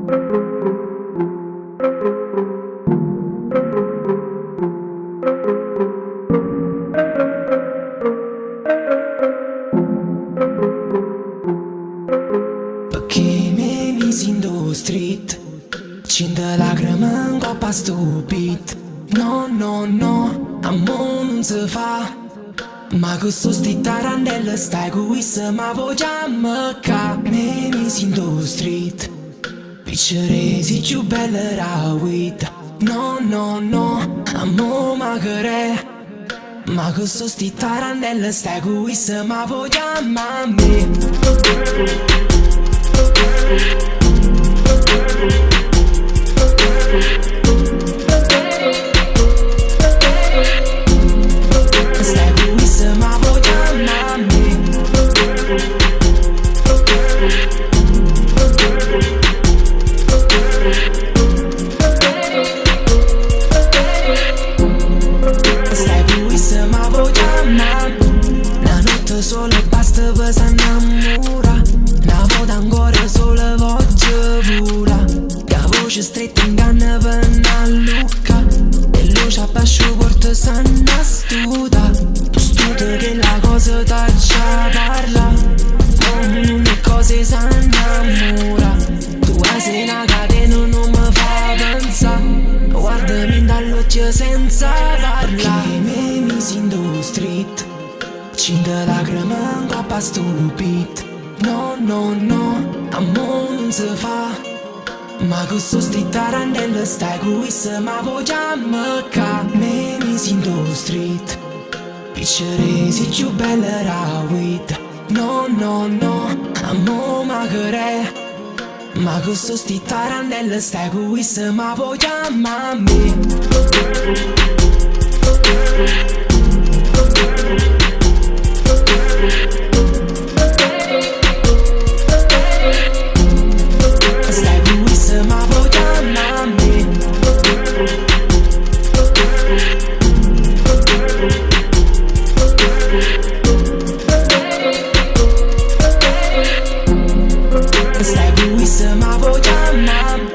Perché mi misi in do street, cinta lacrime în coapa stupid. No, no, no, amor non si fa. Ma che so sti tarandelle stai qui se ma vogliamo ca. Mi misi in do street, picceresi più belle era vita. No, no, no, amor ma che re. Ma che so sti tarandelle stai qui se ma vogliamo a me. Stai qui se ma vogliamo a me. Stai qui se ma vogliamo a me. La notte solo basta per s'annamora. La volta ancora solo voglio vola. La voce stretta inganna per una lucca. E luce a basso porta sanna studa. Tu studi che la cosa t'ha già parla. Non le cose s'annamora. Tu sei una catena non mi fa pensare. Guardami dall'occhio senza parlare. Perché mi misi in do street, cinta lacrime în coapa stupid. No, no, no, amor non si fa. Ma che so sti tarandelle stai qui se ma vogliamo ca. Mi misi in do street, picceresi più belle era vita. No, no, no, amor ma che re. Ma che so sti tarandelle stai qui se ma vogliamo a me. Stai qui se ma vogliamo a me. Stai qui se ma vogliamo a me.